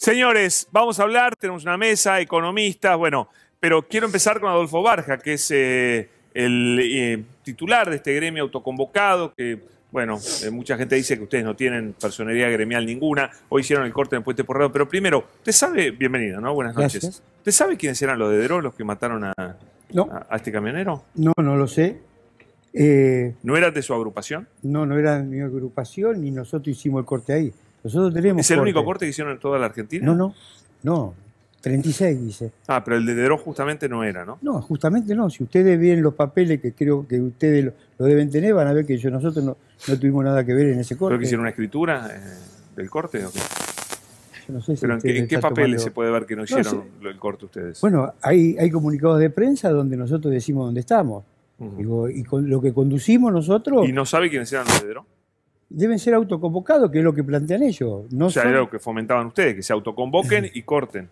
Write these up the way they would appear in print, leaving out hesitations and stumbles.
Señores, vamos a hablar, tenemos una mesa, economistas, bueno, pero quiero empezar con Adolfo Barja, que es el titular de este gremio autoconvocado, que, bueno, mucha gente dice que ustedes no tienen personería gremial ninguna, hoy hicieron el corte en Puente Porrado, pero primero, usted sabe, bienvenido, ¿no? Buenas noches. Gracias. ¿Usted sabe quiénes eran los de Deró, los que mataron No. a este camionero? No, no lo sé. ¿No eran de su agrupación? No era mi agrupación ni nosotros hicimos el corte ahí. Nosotros tenemos ¿Es el único corte que hicieron en toda la Argentina? No, 36 dice. Ah, pero el de Deró justamente no era, ¿no? No, justamente no. Si ustedes ven los papeles, que creo que ustedes lo deben tener, van a ver que nosotros no tuvimos nada que ver en ese corte. ¿Creo que hicieron una escritura del corte o qué? Yo no sé si ¿Pero en qué papeles se puede ver que no hicieron el corte ustedes? Bueno, hay comunicados de prensa donde nosotros decimos dónde estamos. Digo, y con lo que conducimos nosotros... ¿Y no sabe quiénes eran los de Deró? Deben ser autoconvocados, que es lo que plantean ellos. No o sea, era lo que fomentaban ustedes, que se autoconvoquen y corten.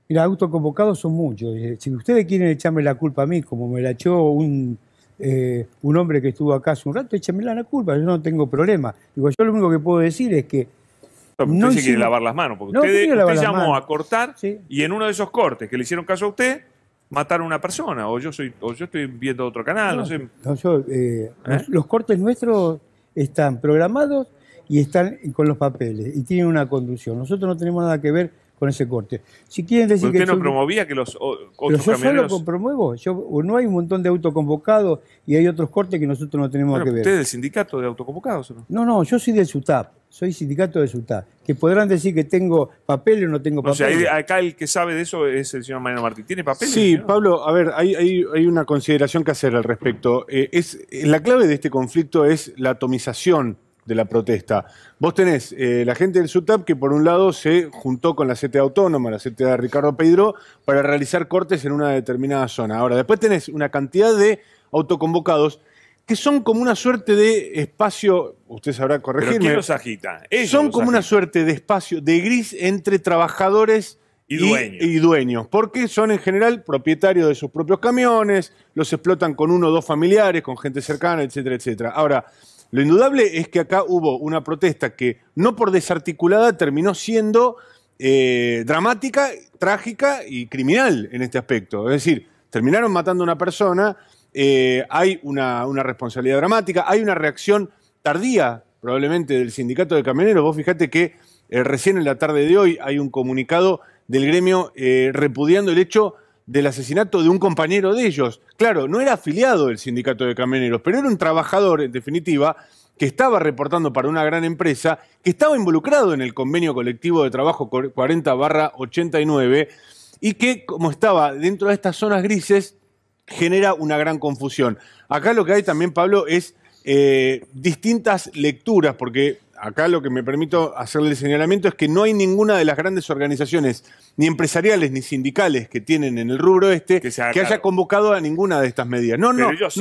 Mira, autoconvocados son muchos. Si ustedes quieren echarme la culpa a mí, como me la echó un hombre que estuvo acá hace un rato, échamela la culpa, yo no tengo problema. Digo, yo lo único que puedo decir es que... No, usted se quiere lavar las manos, porque usted llamó a cortar, sí, y en uno de esos cortes que le hicieron caso a usted, mataron a una persona, o yo estoy viendo otro canal, no sé. Los cortes nuestros están programados y están con los papeles y tienen una conducción. Nosotros no tenemos nada que ver con ese corte. Si quieren decir que usted no promovía que los otros camioneros... Yo solo promuevo. No hay un montón de autoconvocados y hay otros cortes que nosotros no tenemos que ver. ¿Usted es del sindicato de autoconvocados o no? No, yo soy del SUTAP. Soy sindicato de SUTAP. Que podrán decir que tengo papeles o no tengo papeles. O sea, acá el que sabe de eso es el señor Mariano Martín. ¿Tiene papeles? Sí, señor? Pablo, a ver, hay una consideración que hacer al respecto. La clave de este conflicto es la atomización de la protesta. Vos tenés la gente del SUTAP que por un lado se juntó con la CTA Autónoma, la CTA de Ricardo Peiró, para realizar cortes en una determinada zona. Ahora, después tenés una cantidad de autoconvocados que son como una suerte de espacio, usted sabrá corregirme. ¿Pero quién los agita? Ellos son como una suerte de espacio de gris entre trabajadores y dueños, porque son en general propietarios de sus propios camiones, los explotan con uno o dos familiares, con gente cercana, etcétera, etcétera. Ahora, lo indudable es que acá hubo una protesta que, no por desarticulada, terminó siendo dramática, trágica y criminal en este aspecto. Es decir, terminaron matando a una persona, hay una responsabilidad dramática, hay una reacción tardía, probablemente, del sindicato de camioneros. Vos fijate que recién en la tarde de hoy hay un comunicado del gremio repudiando el hecho del asesinato de un compañero de ellos. Claro, no era afiliado del sindicato de camioneros, pero era un trabajador, en definitiva, que estaba reportando para una gran empresa, que estaba involucrado en el convenio colectivo de trabajo 40/89 y que, como estaba dentro de estas zonas grises, genera una gran confusión. Acá lo que hay también, Pablo, es distintas lecturas, porque acá lo que me permito hacerle el señalamiento es que no hay ninguna de las grandes organizaciones, ni empresariales ni sindicales que tienen en el rubro que haya convocado a ninguna de estas medidas. No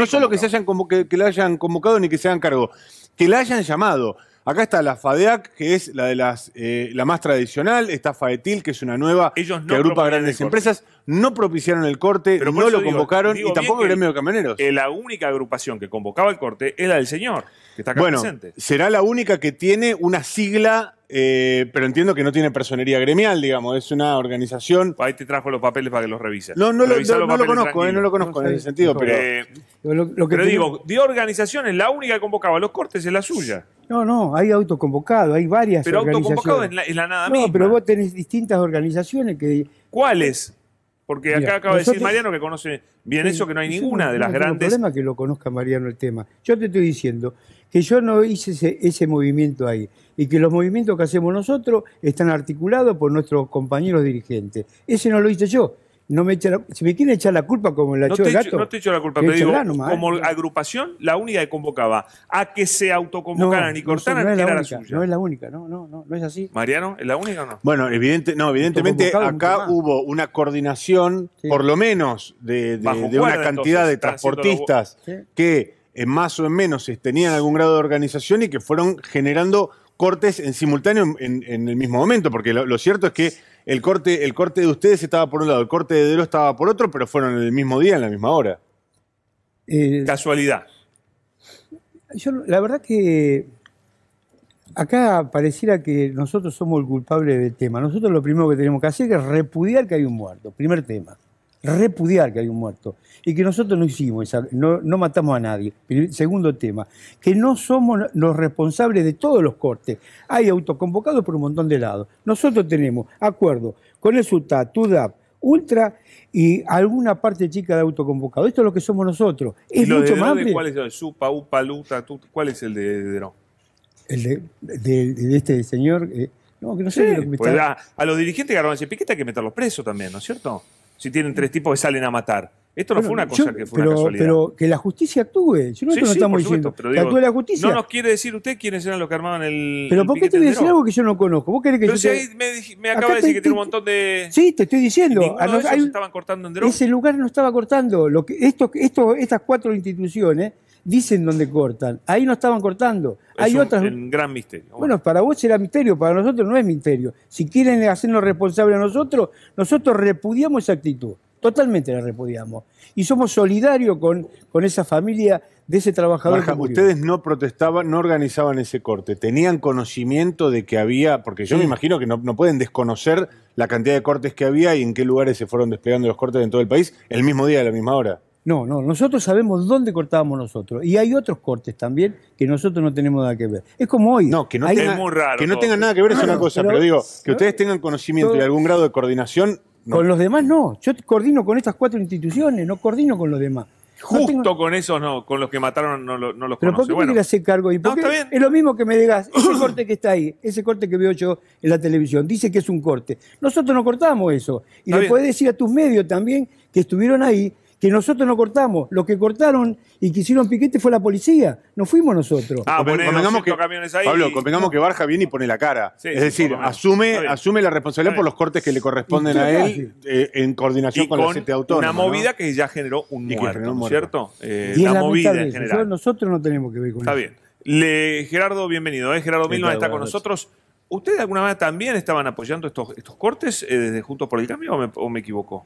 solo que la hayan convocado ni que se hagan cargo, que la hayan llamado. Acá está la FADEAC, que es la de la más tradicional, está FAETIL, que es una nueva que agrupa grandes empresas. No propiciaron el corte, pero no lo convocaron, y tampoco el gremio de camioneros. La única agrupación que convocaba el corte es la del señor, que está acá presente. Será la única que tiene una sigla, pero entiendo que no tiene personería gremial, digamos, es una organización... Ahí te trajo los papeles para que los revises. No lo conozco en ese sentido, pero... Pero digo, de organizaciones, la única que convocaba los cortes es la suya. No, hay autoconvocado, hay varias organizaciones. Pero autoconvocado es la nada misma. No, pero vos tenés distintas organizaciones que... ¿Cuáles? Porque acá acaba de decir Mariano que conoce bien eso, que no hay ninguna de las grandes... No hay problema que lo conozca Mariano el tema. Yo te estoy diciendo que yo no hice ese movimiento ahí y que los movimientos que hacemos nosotros están articulados por nuestros compañeros dirigentes. Ese no lo hice yo. Si me quieren echar la culpa como la echó el gato... No te echo la culpa, pero digo, como agrupación, la única que convocaba a que se autoconvocaran y cortaran era la suya. No es la única, no es así. ¿Mariano, es la única o no? Bueno, evidentemente acá hubo una coordinación, por lo menos, de una cantidad de transportistas que en más o en menos tenían algún grado de organización y que fueron generando cortes en simultáneo en el mismo momento, porque lo cierto es que el corte de ustedes estaba por un lado, el corte de Deró estaba por otro, pero fueron en el mismo día, en la misma hora. Casualidad. La verdad que Acá pareciera que nosotros somos el culpable del tema. Nosotros lo primero que tenemos que hacer es repudiar que hay un muerto. Primer tema. Repudiar que hay un muerto. Y que nosotros no hicimos, no matamos a nadie. Segundo tema, que no somos los responsables de todos los cortes. Hay autoconvocados por un montón de lados. Nosotros tenemos acuerdo con el SUTAT, TUDAP, Ultra y alguna parte chica de autoconvocado. Esto es lo que somos nosotros. Es mucho más. ¿Cuál es el SUPA, UPA, LUTA? ¿Cuál es el de Deró? El de este señor, no, que no sé. Sí, pues a los dirigentes que agarraron ese piquete hay que meterlos presos también, ¿no es cierto? Si tienen 3 tipos que salen a matar. Esto no fue una cosa que fue una casualidad. Pero que la justicia actúe. Nosotros no estamos diciendo que actúe la justicia. No nos quiere decir usted quiénes eran los que armaban el Pero ¿por qué te voy a decir algo que yo no conozco? ¿Vos querés que pero yo si ahí me acaba de decir que tiene un montón de... Sí, te estoy diciendo. Ninguno de esos estaban cortando en Deró. Ese lugar no estaba cortando. Estas 4 instituciones dicen dónde cortan. Ahí no estaban cortando. Hay otras. Un gran misterio. Bueno, para vos será misterio, para nosotros no es misterio. Si quieren hacernos responsables a nosotros repudiamos esa actitud. Totalmente la repudiamos. Y somos solidarios con esa familia de ese trabajador. Baja, ustedes no protestaban, no organizaban ese corte. ¿Tenían conocimiento de que había? Porque yo me imagino que no pueden desconocer la cantidad de cortes que había y en qué lugares se fueron desplegando los cortes en todo el país el mismo día, a la misma hora. No, nosotros sabemos dónde cortábamos nosotros. Y hay otros cortes también que nosotros no tenemos nada que ver. Es como hoy. No, que no tengan nada que ver es una cosa, pero digo, que ustedes tengan conocimiento y algún grado de coordinación. No. Con los demás no. Yo coordino con estas 4 instituciones, no coordino con los demás. Justo con esos no, con los que mataron no los pero conoce. ¿por qué me quieres hacer cargo? ¿Y por qué? Es lo mismo que me digas, ese corte que está ahí, ese corte que veo yo en la televisión, dice que es un corte. Nosotros no cortamos eso. Y le podés decir a tus medios también que estuvieron ahí, que nosotros no cortamos. Los que cortaron y que hicieron piquete fue la policía, no fuimos nosotros. Convengamos que, Pablo, convengamos que Barja viene y pone la cara. Sí, es decir, asume la responsabilidad por los cortes que le corresponden a él en coordinación con la CTA autónoma. Una movida que ya generó un muerto, ¿cierto? La movida en general. Nosotros no tenemos que ver con eso. Está bien. Gerardo, bienvenido. Gerardo Milman está con nosotros. ¿Ustedes de alguna manera también estaban apoyando estos cortes desde Juntos por el Cambio o me equivoco?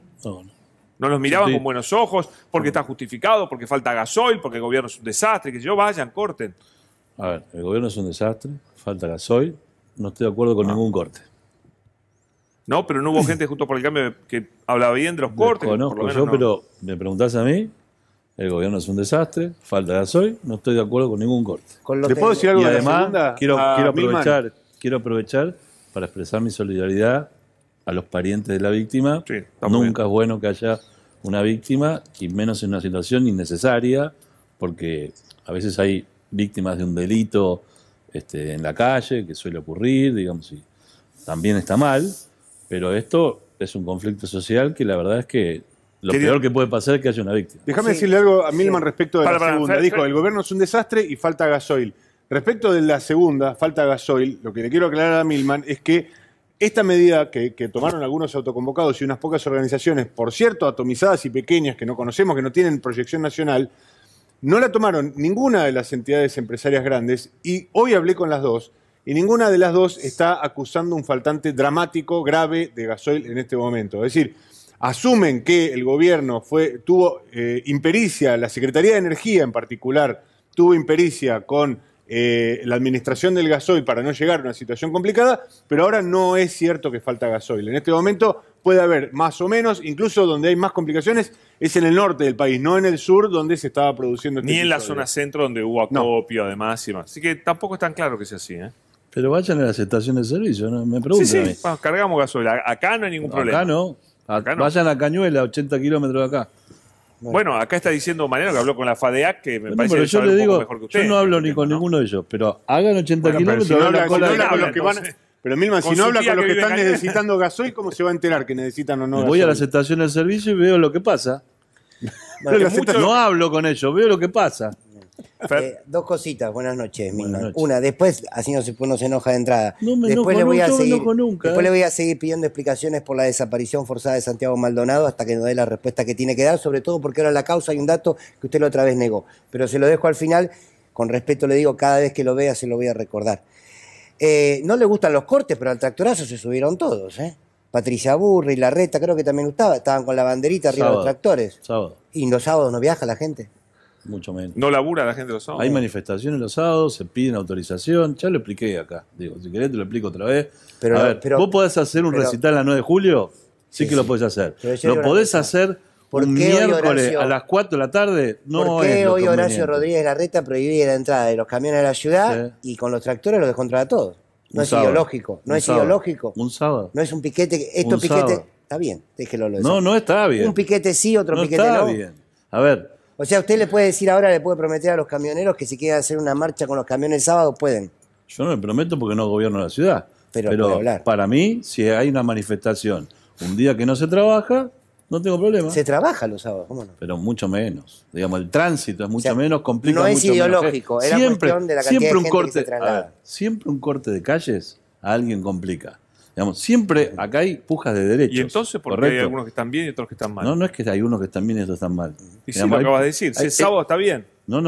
No los miraban con buenos ojos, porque está justificado, porque falta gasoil, porque el gobierno es un desastre, que vayan, corten. A ver, el gobierno es un desastre, falta gasoil, no estoy de acuerdo con ningún corte. No, pero no hubo gente junto por el cambio que hablaba bien de los cortes. Conozco yo, pero me preguntás a mí, el gobierno es un desastre, falta gasoil, no estoy de acuerdo con ningún corte. ¿Te puedo decir algo y de además, la segunda? Quiero aprovechar para expresar mi solidaridad a los parientes de la víctima. Sí, nunca es bueno que haya una víctima, y menos en una situación innecesaria, porque a veces hay víctimas de un delito en la calle, que suele ocurrir, digamos, y también está mal, pero esto es un conflicto social que la verdad es que lo peor que puede pasar es que haya una víctima. Déjame decirle algo a Milman respecto de la segunda. Dijo, el gobierno es un desastre y falta gasoil. Respecto de la segunda, falta gasoil, lo que le quiero aclarar a Milman es que esta medida que tomaron algunos autoconvocados y unas pocas organizaciones, por cierto, atomizadas y pequeñas, que no conocemos, que no tienen proyección nacional, no la tomaron ninguna de las entidades empresarias grandes, y hoy hablé con las dos, y ninguna de las dos está acusando un faltante dramático, grave de gasoil en este momento. Es decir, asumen que el gobierno tuvo impericia, la Secretaría de Energía en particular, tuvo impericia con la administración del gasoil para no llegar a una situación complicada, pero ahora no es cierto que falta gasoil. En este momento puede haber más o menos, incluso donde hay más complicaciones es en el norte del país, no en el sur donde se estaba produciendo ni en la zona centro donde hubo acopio, además y más. Así que tampoco es tan claro que sea así, ¿eh? Pero vayan a las estaciones de servicio, ¿no? Me preguntan. Sí, cargamos gasoil. Acá no hay ningún problema. Acá no. Vayan a Cañuela, 80 kilómetros de acá. Bueno, acá está diciendo Mariano que habló con la FADEAC, que me parece que yo le digo, mejor que usted. Yo no hablo ni con ninguno de ellos, pero hagan 80 kilómetros. Pero Milman, si no habla con los que están necesitando gasoil, ¿cómo se va a enterar que necesitan o no gasoil? Voy a las estaciones de servicio y veo lo que pasa. No hablo con ellos, veo lo que pasa. Dos cositas, buenas noches, Milman. Una, después, así no se enoja de entrada. Después le voy a seguir pidiendo explicaciones por la desaparición forzada de Santiago Maldonado hasta que nos dé la respuesta que tiene que dar, sobre todo porque ahora la causa hay un dato que usted la otra vez negó. Pero se lo dejo al final, con respeto le digo, cada vez que lo vea se lo voy a recordar. No le gustan los cortes, pero al tractorazo se subieron todos, Patricia Burri, Larreta, creo que también estaban con la banderita arriba de los tractores. Sábado. ¿Y los sábados no viaja la gente? mucho menos. ¿No labura la gente los sábados? Hay manifestaciones los sábados, se piden autorización, ya lo expliqué acá. Digo, si querés te lo explico otra vez. A ver, ¿vos podés hacer un recital la 9 de julio? Sí que lo podés hacer. ¿Lo podés hacer un miércoles a las 4 de la tarde? No ¿Por qué es lo hoy Horacio conveniente. Rodríguez Larreta prohibía la entrada de los camiones a la ciudad y con los tractores los descontrola todos? No Un es sábado. ideológico. No Un es sábado. ideológico. Un sábado. No es un piquete. Estos Un piquetes. sábado. Está bien, déjelo lo de No, sábado. no está bien. Un piquete sí, otro No piquete está no. bien. A ver, O sea, usted le puede decir ahora, le puede prometer a los camioneros que si quieren hacer una marcha con los camiones el sábado, pueden. yo no me prometo porque no gobierno la ciudad. Pero puede hablar. Para mí, si hay una manifestación un día que no se trabaja, no tengo problema. Se trabaja los sábados, ¿cómo no? Pero mucho menos. Digamos, el tránsito es mucho O sea, menos, complica no es mucho menos. ideológico, era cuestión de la cantidad de gente que se traslada. a ver, siempre un corte de calles a alguien complica. Digamos, siempre acá hay pujas de derechos. Y entonces, porque ¿correcto? hay algunos que están bien y otros que están mal. No es que hay unos que están bien y otros están mal. Y sí, lo acabas de decir. Si es sábado, está bien. No.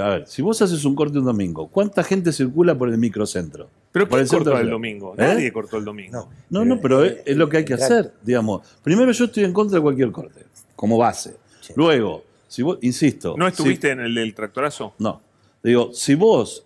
A ver, si vos haces un corte un domingo, ¿cuánta gente circula por el microcentro? ¿Pero por quién cortó centro de el la- domingo? ¿Eh? Nadie cortó el domingo. No, pero es lo que hay que hacer, digamos. Primero, yo estoy en contra de cualquier corte, como base. Luego, si vos, insisto... ¿No estuviste en el del tractorazo? No. Digo, si vos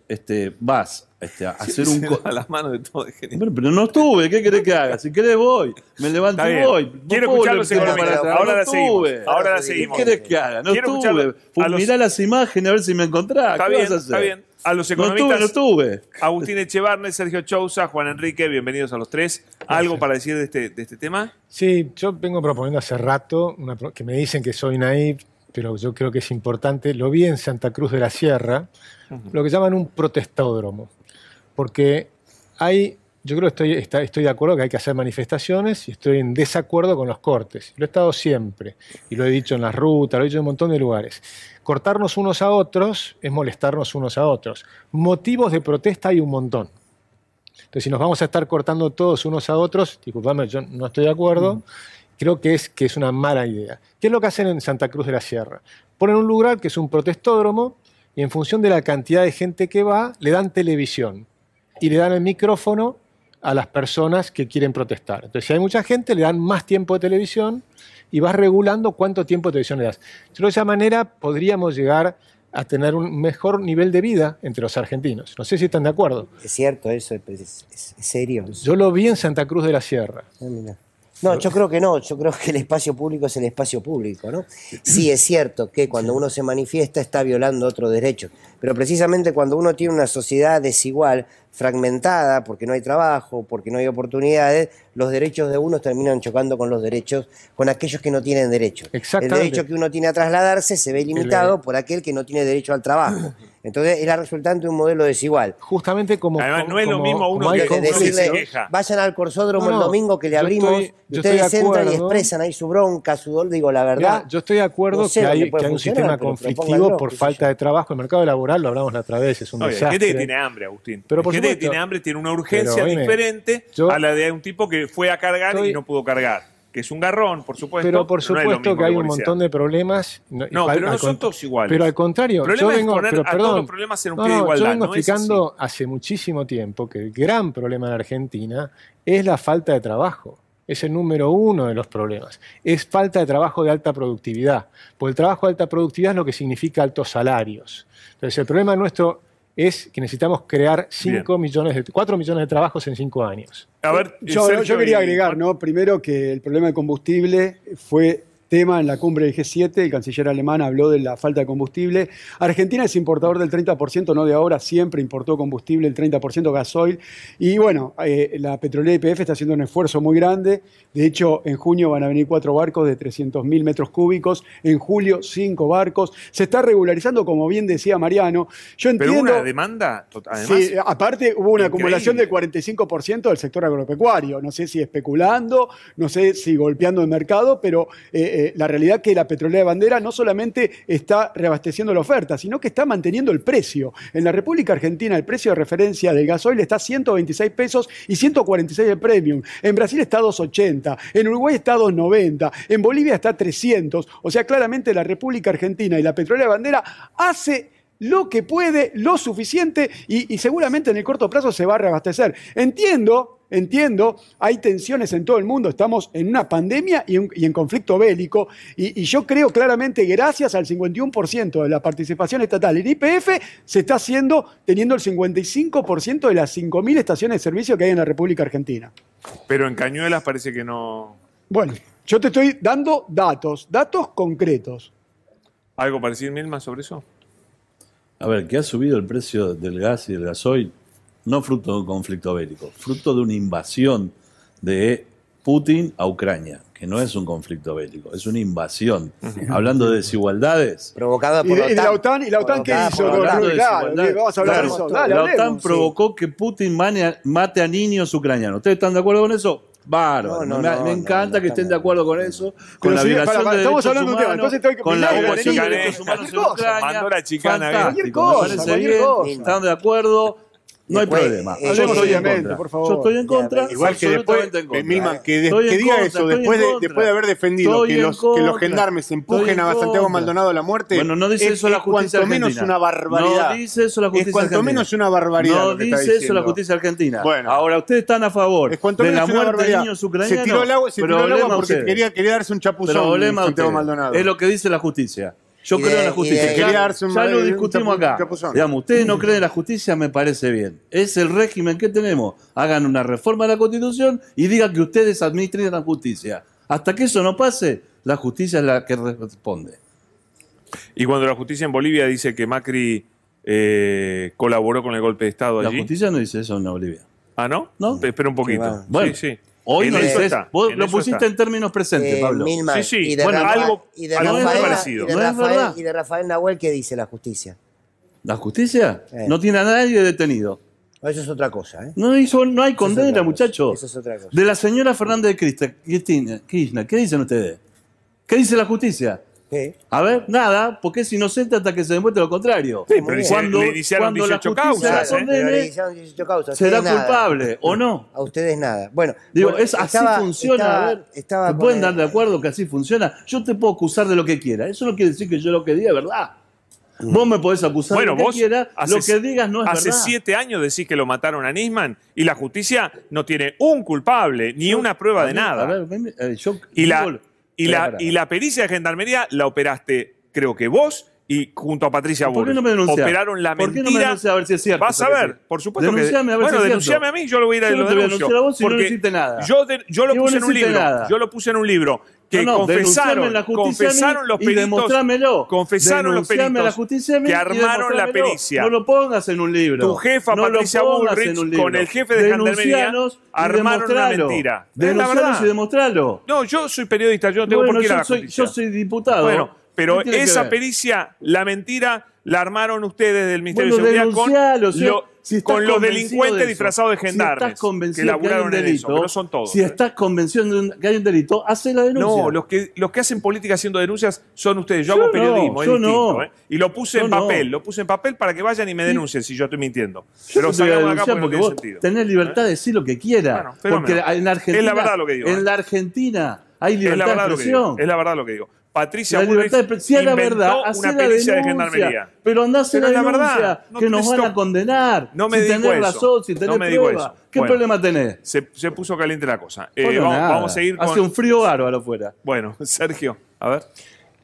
vas a hacer un... A las manos de todo. Bueno, pero no estuve, ¿qué querés que haga? Si querés voy, me levanto Está y bien. voy. Quiero No puedo escuchar los levantarme economistas. para atrás. Ahora No la seguimos. estuve. Ahora la ¿Qué seguimos. ¿Qué querés que haga? No Quiero estuve. escuchar a los- Mirá las imágenes a ver si me encontrás. Está ¿Qué bien, vas a hacer? está bien. A los No economistas, estuve. Agustín Echevarne, Sergio Chousa, Juan Enrique, bienvenidos a los tres. ¿Algo para decir de este tema? Sí, yo vengo proponiendo hace rato, que me dicen que soy naif, pero yo creo que es importante. Lo vi en Santa Cruz de la Sierra, lo que llaman un protestódromo. Porque yo creo que estoy de acuerdo que hay que hacer manifestaciones y estoy en desacuerdo con los cortes. Lo he estado siempre, y lo he dicho en las rutas, lo he dicho en un montón de lugares. Cortarnos unos a otros es molestarnos unos a otros. Motivos de protesta hay un montón. Entonces, si nos vamos a estar cortando todos unos a otros, disculpame, yo no estoy de acuerdo, creo que es una mala idea. ¿Qué es lo que hacen en Santa Cruz de la Sierra? Ponen un lugar que es un protestódromo y en función de la cantidad de gente que va, le dan televisión y le dan el micrófono a las personas que quieren protestar. Entonces, si hay mucha gente, le dan más tiempo de televisión y vas regulando cuánto tiempo de televisión le das. Yo de esa manera podríamos llegar a tener un mejor nivel de vida entre los argentinos. No sé si están de acuerdo. Es cierto eso, es serio. Yo lo vi en Santa Cruz de la Sierra. Mira. No, yo creo que no. Yo creo que el espacio público es el espacio público, ¿no? Sí, es cierto que cuando uno se manifiesta está violando otro derecho. Pero precisamente cuando uno tiene una sociedad desigual, fragmentada, porque no hay trabajo, porque no hay oportunidades, los derechos de unos terminan chocando con los derechos, con aquellos que no tienen derecho. El Exactamente. derecho que uno tiene a trasladarse se ve limitado por aquel que no tiene derecho al trabajo. Entonces es la resultante de un modelo desigual. Justamente como... Además, no es lo mismo uno como hay que conflictos. se queja. Vayan al Corsódromo No, el domingo que le yo abrimos, estoy- y yo ustedes estoy de entran y acuerdo. expresan ahí su bronca, su dolor, digo la verdad. Mira, yo estoy de acuerdo No sé que dónde hay puede un funcionar, sistema pero conflictivo propónganlo, por qué sé falta yo. de trabajo. El mercado laboral, lo hablamos la otra vez, es un Oye, desastre. gente que tiene hambre, Agustín. Pero por gente que supuesto. tiene hambre tiene una urgencia Pero, oíme, diferente yo- a la de un tipo que fue a cargar y Estoy- no pudo cargar. Que es un garrón, por supuesto. Pero por no es lo supuesto mismo que hay un policía. montón de problemas. No, pero no son todos iguales. Pero al contrario, El problema yo es vengo, poner pero, a perdón, todos los problemas en un no, pie de no, igualdad. yo vengo no es explicando hace muchísimo tiempo que el gran problema en Argentina es la falta de trabajo. Es el número uno de los problemas. Es falta de trabajo de alta productividad. Porque el trabajo de alta productividad es lo que significa altos salarios. Entonces, el problema nuestro es que necesitamos crear 4 millones de trabajos en 5 años. A ver, Yo Sergio quería y- agregar, ¿no? Primero que el problema del combustible fue tema en la cumbre del G7, el canciller alemán habló de la falta de combustible. Argentina es importador del 30%, no de ahora, siempre importó combustible, el 30% gasoil. Y bueno, la petrolera YPF está haciendo un esfuerzo muy grande. De hecho, en junio van a venir 4 barcos de 300.000 metros cúbicos, en julio 5 barcos. Se está regularizando, como bien decía Mariano. Yo Pero entiendo... una demanda, además. Sí, aparte hubo una increíble. acumulación del 45% del sector agropecuario. No sé si especulando, no sé si golpeando el mercado, pero la realidad es que la petrolera de bandera no solamente está reabasteciendo la oferta, sino que está manteniendo el precio. En la República Argentina el precio de referencia del gasoil está a 126 pesos y 146 de premium. En Brasil está a 280, en Uruguay está a 290, en Bolivia está a 300. O sea, claramente la República Argentina y la petrolera de bandera hace lo que puede, lo suficiente y seguramente en el corto plazo se va a reabastecer. Entiendo entiendo, hay tensiones en todo el mundo, estamos en una pandemia y en conflicto bélico, y yo creo claramente, gracias al 51% de la participación estatal en YPF, se está haciendo teniendo el 55% de las 5.000 estaciones de servicio que hay en la República Argentina. Pero en Cañuelas parece que no... Bueno, yo te estoy dando datos concretos. ¿Algo para decir, Milman, sobre eso? A ver, que ha subido el precio del gas y del gasoil, no fruto de un conflicto bélico, fruto de una invasión de Putin a Ucrania, que no es un conflicto bélico, es una invasión. Hablando de desigualdades. Provocada por ¿Y la OTAN? ¿Y la OTAN qué hizo? Vamos a hablar de eso. Dale, la OTAN hablemos. provocó que Putin mate a niños ucranianos. ¿Ustedes están de acuerdo con eso? Bárbaro. Me encanta que estén de acuerdo con eso, con la violación de derechos humanos, con la violación de derechos humanos en Ucrania. Fantástico, me parece bien, están de acuerdo. No hay problema. Yo estoy en contra, por favor. Yo estoy en contra. Igual que después, Milman, que diga eso, después de haber defendido que los gendarmes empujen a Santiago Maldonado a la muerte, bueno, no dice eso la justicia cuanto menos una barbaridad. No dice eso la justicia argentina. Es cuanto menos una barbaridad. No dice eso la justicia argentina. Bueno. Ahora, ustedes están a favor de la muerte de niños ucranianos. Se tiró el agua porque quería darse un chapuzón a Santiago Maldonado. Es lo que dice la justicia. Yo creo en la justicia. Ya lo discutimos acá. Digamos, ustedes no creen en la justicia, me parece bien. Es el régimen que tenemos. Hagan una reforma de la Constitución y digan que ustedes administren la justicia. Hasta que eso no pase, la justicia es la que responde. Y cuando la justicia en Bolivia dice que Macri colaboró con el golpe de Estado allí... La justicia no dice eso en Bolivia. ¿Ah, no? ¿No? Espera un poquito. Bueno, sí. Hoy no dices, vos lo pusiste está. en términos presentes, Pablo. Milman, Sí. Y de Bueno, Rafael, algo muy parecido. Y de Rafael Nahuel, ¿qué dice la justicia? ¿La justicia? No tiene a nadie detenido. Eso es otra cosa, ¿eh? No hay condena, muchachos. Eso es otra cosa. De la señora Fernández de Kirchner, ¿qué dicen ustedes? ¿Qué dice la justicia? ¿Qué? A ver, nada, porque es inocente hasta que se demuestre lo contrario. Sí, pero le iniciaron 18 causas. ¿Será culpable o no? A ustedes nada. Bueno, digo, así funciona. A ver, ¿te pueden dar de acuerdo que así funciona? Yo te puedo acusar de lo que quiera. Eso no quiere decir que yo lo que diga es verdad. Vos me podés acusar de lo que quieras, lo que digas no es verdad. Hace 7 años decís que lo mataron a Nisman y la justicia no tiene un culpable ni una prueba de nada. A ver, Y la pericia de gendarmería la operaste, creo que vos y junto a Patricia Bullrich. ¿Por qué no me denunciás? Operaron la mentira. ¿Por qué no me denunciás a ver si es cierto? Vas a ver, por supuesto denunciame, que... a ver bueno, si es denunciame cierto. a mí, yo lo voy a ir a lo denuncio. A vos si porque no hiciste nada. Yo lo puse en un libro. Nada. Yo lo puse en un libro. Que confesaron los peritos, confesaron los peritos que armaron la pericia. No lo pongas en un libro. Tu jefa, Patricia Bullrich, con el jefe de gendarmería, armaron una mentira. Denuncialos y demostralo. No, yo soy periodista, yo no tengo por qué ir a la justicia. Yo soy diputado. Bueno, pero esa pericia, la mentira, la armaron ustedes del Ministerio de Seguridad con los delincuentes disfrazados de gendarmes. Si estás convencido que laburaron que hay un delito, en eso, que no son todos. Si estás convencido de que hay un delito, hace la denuncia. No, los que hacen política haciendo denuncias son ustedes. Yo hago periodismo, es distinto. Y lo puse en papel, lo puse en papel para que vayan y me denuncien si yo estoy mintiendo. Pero salgamos de acá porque vos tenés libertad de decir lo que quieras. Bueno, porque en Argentina, es la verdad lo que digo. En la Argentina hay libertad de expresión. Es la verdad lo que digo. Patricia Bullrich si es la verdad, una pericia de gendarmería. Pero andá a hacer la denuncia, que nos van a condenar. No me si tenés razón, si tenés prueba. ¿Qué problema tenés? Se puso caliente la cosa. Vamos a seguir con... Hace un frío bárbaro afuera. Bueno, Sergio, a ver.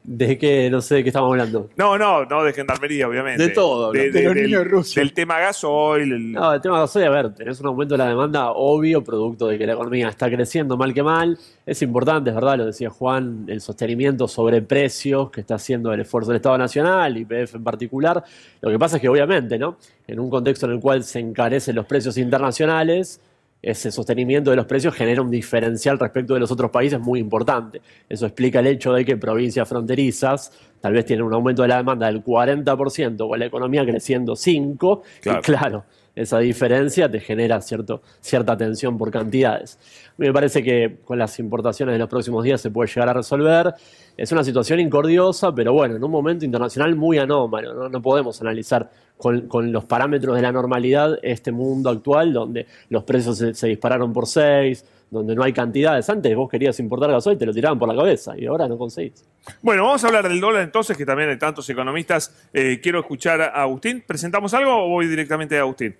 ¿De qué? No sé de qué estamos hablando. No, de gendarmería, obviamente. De todo. De los niños de Rusia. Del tema gasoil. No, el tema gasoil, a ver, tenés un aumento de la demanda obvio, producto de que la economía está creciendo mal que mal. Es importante, es verdad, lo decía Juan, el sostenimiento sobre precios que está haciendo el esfuerzo del Estado Nacional, YPF en particular. Lo que pasa es que, obviamente, ¿no? En un contexto en el cual se encarecen los precios internacionales, ese sostenimiento de los precios genera un diferencial respecto de los otros países muy importante. Eso explica el hecho de que provincias fronterizas tal vez tienen un aumento de la demanda del 40%, con la economía creciendo 5%, claro. Y claro, esa diferencia te genera cierta tensión por cantidades. Me parece que con las importaciones de los próximos días se puede llegar a resolver. Es una situación incordiosa, pero bueno, en un momento internacional muy anómalo. No podemos analizar con los parámetros de la normalidad este mundo actual donde los precios se dispararon por 6, donde no hay cantidades. Antes vos querías importar gasoil, te lo tiraban por la cabeza y ahora no conseguís. Bueno, vamos a hablar del dólar entonces, que también hay tantos economistas. Quiero escuchar a Agustín. ¿Presentamos algo o voy directamente a Agustín?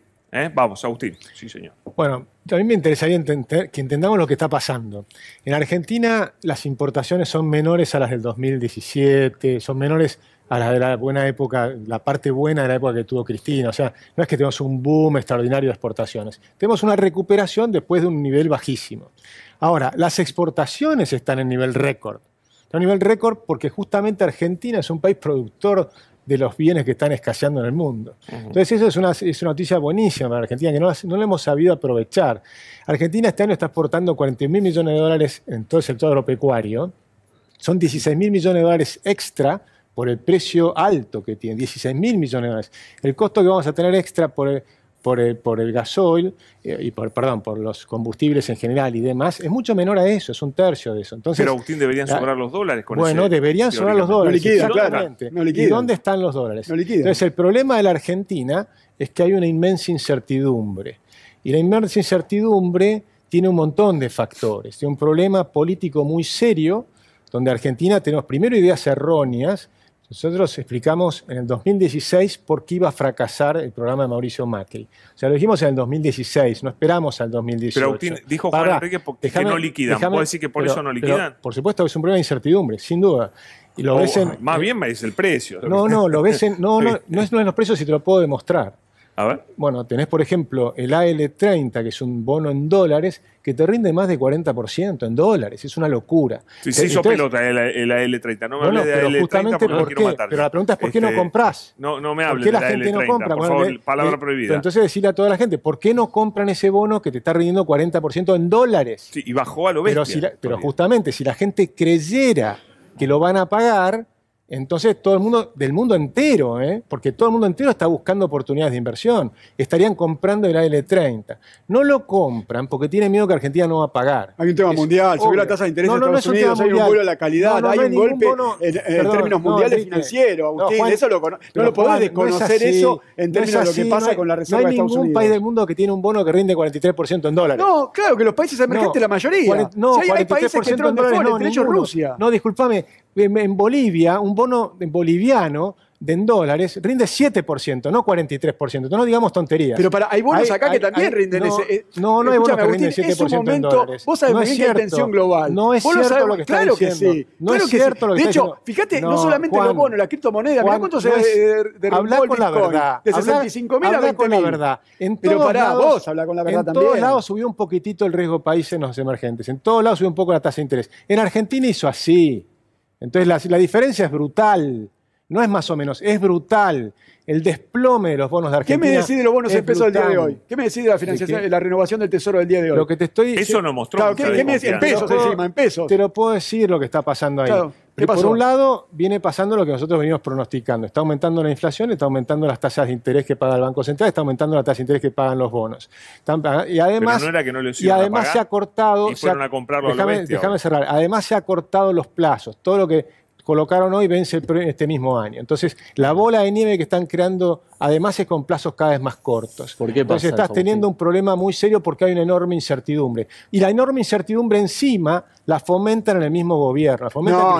Vamos, Agustín. Sí, señor. Bueno, a mí me interesaría que entendamos lo que está pasando. En Argentina las importaciones son menores a las del 2017, son menores a las de la buena época, la parte buena de la época que tuvo Cristina. O sea, no es que tenemos un boom extraordinario de exportaciones. Tenemos una recuperación después de un nivel bajísimo. Ahora, las exportaciones están en nivel récord. Están en nivel récord porque justamente Argentina es un país productor de los bienes que están escaseando en el mundo. Entonces eso es una noticia buenísima para Argentina, que no la hemos sabido aprovechar. Argentina este año está exportando 40.000 millones de dólares en todo el sector agropecuario. Son 16.000 millones de dólares extra por el precio alto que tiene, 16.000 millones de dólares. El costo que vamos a tener extra por el gasoil, por los combustibles en general y demás, es mucho menor a eso, es un tercio de eso. Entonces, pero, Agustín, deberían sobrar los dólares con Bueno, deberían sobrar los dólares. No liquidan, exactamente. claro. No liquidan. ¿Y dónde están los dólares? No liquidan. Entonces, el problema de la Argentina es que hay una inmensa incertidumbre. Y la inmensa incertidumbre tiene un montón de factores. Tiene un problema político muy serio, donde Argentina tenemos primero ideas erróneas. Nosotros explicamos en el 2016 por qué iba a fracasar el programa de Mauricio Macri. O sea, lo dijimos en el 2016, no esperamos al 2018. Pero Agustín, dijo Juan Enrique que no liquidan. ¿Puedo decir que por eso no liquidan? Por supuesto que es un problema de incertidumbre, sin duda. Y lo ves más bien me dice el precio. No, lo ves no es los precios y te lo puedo demostrar. A ver. Bueno, tenés, por ejemplo, el AL30, que es un bono en dólares, que te rinde más de 40% en dólares. Es una locura. Sí, se hizo pelota el AL30. No me hables de AL30 porque no quiero matar. Pero la pregunta es, ¿por qué no comprás? No me hables de la AL30. ¿Por qué la gente no compra? Por favor, palabra prohibida. Pero entonces decirle a toda la gente, ¿por qué no compran ese bono que te está rindiendo 40% en dólares? Sí, y bajó a lo bestia. Pero justamente, si la gente creyera que lo van a pagar, entonces todo el mundo, del mundo entero, porque todo el mundo entero está buscando oportunidades de inversión, estarían comprando el AL30. No lo compran porque tienen miedo que Argentina no va a pagar. Hay un tema mundial, subió la tasa de interés de Estados Unidos, hay un vuelo a la calidad, hay un golpe en términos mundiales financieros, Agustín, Juan, eso no lo podés desconocer eso en términos de lo que pasa con la Reserva de Estados Unidos. No hay ningún país del mundo que tiene un bono que rinde 43% en dólares. No, claro que los países emergentes, la mayoría. Hay países que entraron mejor, entre ellos Rusia. No, discúlpame. En Bolivia, un bono boliviano en dólares rinde 7%, no 43%. No digamos tonterías. Pero hay bonos acá que también rinden ese. No hay bonos que rinden 7% en dólares. Vos sabés muy bien que hay tensión global. No es cierto lo que está diciendo. Claro que sí. No es cierto lo que está diciendo. De hecho, fíjate, no solamente los bonos, la criptomoneda. Mirá cuánto se derrumbó el Bitcoin. De 65.000 a 20.000. Con la verdad. Pero pará, vos habla con la verdad también. En todos lados subió un poquitito el riesgo país en los emergentes. En todos lados subió un poco la tasa de interés. En Argentina hizo así. Entonces la diferencia es brutal, no es más o menos, es brutal. El desplome de los bonos de Argentina. ¿Qué me decís de los bonos en pesos del día de hoy? ¿Qué me decís de la financiación, de la renovación del Tesoro del día de hoy? Lo que te estoy Eso no mostró. Claro, ¿qué me decís? En pesos encima, en pesos. Te lo puedo decir lo que está pasando ahí. Claro. ¿Qué pasó? Por un lado, viene pasando lo que nosotros venimos pronosticando. Está aumentando la inflación, está aumentando las tasas de interés que paga el Banco Central, está aumentando la tasa de interés que pagan los bonos. Y además, pero no era que no lo y además se ha cortado. Y fueron a comprarlo a lo bestia. Déjame cerrar. Además se ha cortado los plazos. Todo lo que colocaron hoy vence este mismo año. Entonces, la bola de nieve que están creando, además, es con plazos cada vez más cortos. ¿Por qué Entonces, pasa estás eso, teniendo un problema muy serio porque hay una enorme incertidumbre. Y la enorme incertidumbre encima la fomentan en el mismo gobierno.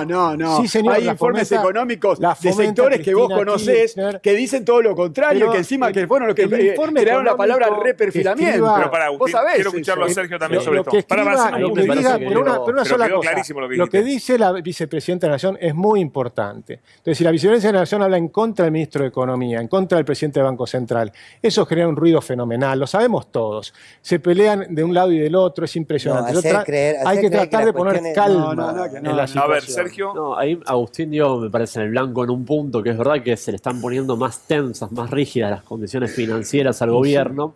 No. Sí, señor, hay informes económicos de sectores que vos conocés que dicen todo lo contrario, que encima que fueron los que crearon la palabra reperfilamiento. Pero para Agustín, quiero escucharlo a Sergio también sobre esto. Lo que dice la vicepresidenta de la Nación es muy importante. Entonces, si la vicepresidenta de la Nación habla en contra del ministro de Economía, en contra del presidente del Banco Central, eso genera un ruido fenomenal, lo sabemos todos. Se pelean de un lado y del otro, es impresionante. Hay que tratar de poner calma en la situación. A ver, Sergio. No, ahí Agustín dio, me parece, en el blanco en un punto, que es verdad que se le están poniendo más tensas, más rígidas las condiciones financieras al gobierno.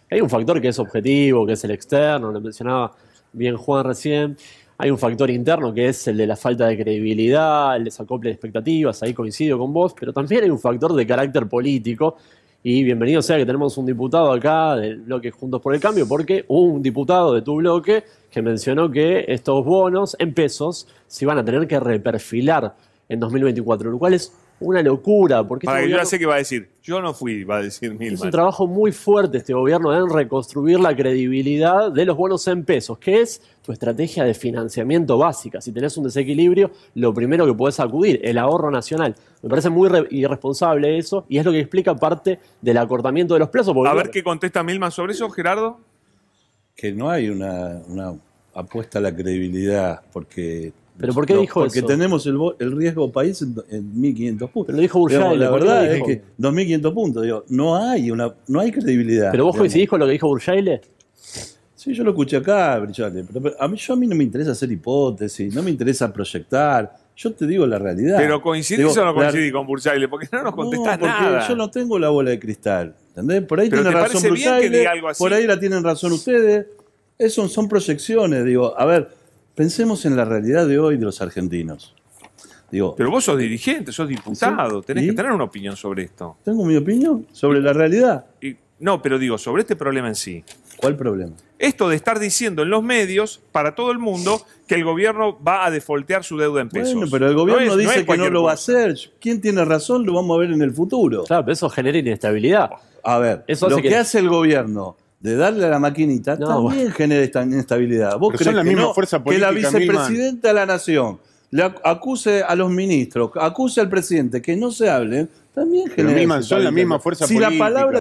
Hay un factor que es objetivo, que es el externo, lo mencionaba bien Juan recién. Hay un factor interno que es el de la falta de credibilidad, el desacople de expectativas, ahí coincido con vos, pero también hay un factor de carácter político. Y bienvenido sea que tenemos un diputado acá del bloque Juntos por el Cambio, porque hubo un diputado de tu bloque que mencionó que estos bonos en pesos se iban a tener que reperfilar en 2024, lo cual es una locura. Porque Para este que yo ya gobierno- sé que va a decir. Yo no fui, va a decir Es un Milman. trabajo muy fuerte este gobierno en reconstruir la credibilidad de los bonos en pesos, que es tu estrategia de financiamiento básica. Si tenés un desequilibrio, lo primero que podés acudir, el ahorro nacional. Me parece muy irresponsable eso y es lo que explica parte del acortamiento de los plazos. Porque, A ver claro, qué contesta Milman sobre eso, Gerardo. Que no hay una apuesta a la credibilidad, porque... ¿Pero por qué dijo porque eso? tenemos el riesgo país en 1.500 puntos. Pero lo dijo Burchard. Digamos, la ¿por qué verdad lo es dijo? que 2.500 puntos, digo, no hay credibilidad. ¿Pero vos digamos. coincidís con lo que dijo Burchard? Sí, yo lo escuché acá, Brichale, pero a mí no me interesa hacer hipótesis, no me interesa proyectar. Yo te digo la realidad. Pero ¿coincidís Digo, o no coincidís con Bursaile? Porque no nos contestás porque nada. yo no tengo la bola de cristal. ¿Entendés? Por ahí Pero tiene ¿te razón parece bien que Bursaile, diga algo así? por ahí la tienen razón ustedes. Eso son proyecciones, digo. A ver, pensemos en la realidad de hoy de los argentinos. Digo, Pero vos sos dirigente, sos diputado, tenés ¿Y? que tener una opinión sobre esto. tengo mi opinión sobre la realidad. No, pero digo, sobre este problema en sí. ¿Cuál problema? Esto de estar diciendo en los medios, para todo el mundo, que el gobierno va a defoltear su deuda en pesos. Bueno, pero el gobierno dice que no cualquier lo va a cosa. hacer. ¿Quién tiene razón? Lo vamos a ver en el futuro. Claro, pero eso genera inestabilidad. A ver, Eso lo hace que que- hace el gobierno de darle a la maquinita No, también genera esta inestabilidad. ¿Vos Pero crees son la que misma no? fuerza Que la política, vicepresidenta de la Nación le acuse a los ministros, acuse al presidente que no se hablen, también Pero genera Milman, son la desestabilización. misma fuerza Si política. la palabra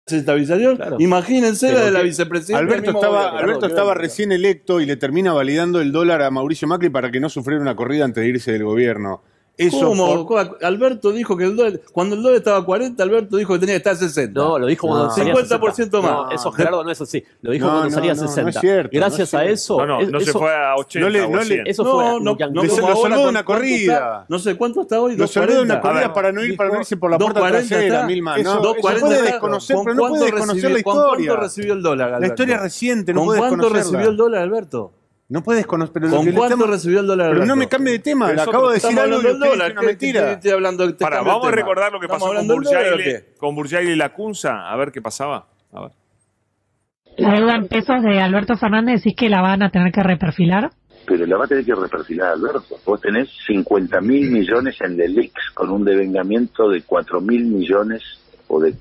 desestabilización, Claro. imagínense Pero la de la que- vicepresidenta. del Alberto mismo estaba, gobierno. Alberto estaba recién electo y le termina validando el dólar a Mauricio Macri para que no sufriera una corrida antes de irse del gobierno. Eso ¿Cómo? Alberto dijo que cuando el dólar estaba a 40, Alberto dijo que tenía que estar a 60. No, lo dijo cuando No. salía 50% 60. más. No, eso Gerardo no es así. Lo dijo No, cuando no, salía no, no es 60. cierto, Gracias no es a cierto. eso. No se eso- fue a 80 no le- o no le- 100. Eso No, fue no, lo que no Le como lo ahora, saludó una ¿cuánto corrida. está? No sé, ¿cuánto está hoy? lo saludó de una 2.40. corrida A ver, para no irse por la puerta 2.40 trasera, está. Milman. Eso- No, eso no 2.40 puede está. desconocer, ¿Con pero no puede cuánto desconocer la recibió- ¿Con historia. cuánto recibió el dólar, La Alberto? historia es reciente, no ¿Con puede cuánto desconocerla. recibió el dólar, Alberto? No puede desconocer. Pero lo ¿Con que le cuánto estamos- recibió el dólar, Pero Alberto? no me cambie de tema, Pero le acabo de decir Estamos algo y hablando del usted dice dólar. una ¿Qué mentira. estoy hablando? Te Pará, cambio el vamos a tema. recordar lo que ¿Estamos pasó con hablando del dólar o Bursaile, qué? con Bursaile y la Cunza. A ver qué pasaba. A ver. La deuda en pesos de Alberto Fernández, decís que la van a tener que reperfilar. Pero la va a tener que reperfilar, Alberto. Vos tenés 50.000 millones en LELIX con un devengamiento de 4.000 millones o de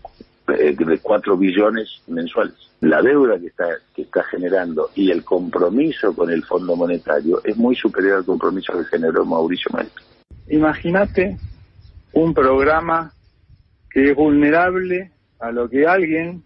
4 billones mensuales. La deuda que está generando y el compromiso con el Fondo Monetario es muy superior al compromiso que generó Mauricio Macri. Imagínate un programa que es vulnerable a lo que alguien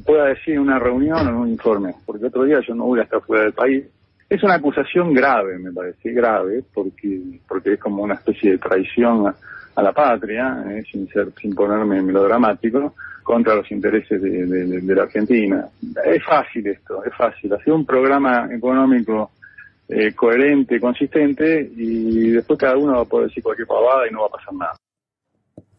pueda decir en una reunión o en un informe, porque otro día yo no voy a estar fuera del país. Es una acusación grave, me parece, grave, porque es como una especie de traición a la patria, sin ponerme melodramático, contra los intereses de la Argentina. Es fácil esto, es fácil. Hacer un programa económico coherente, consistente, y después cada uno va a poder decir cualquier pavada y no va a pasar nada.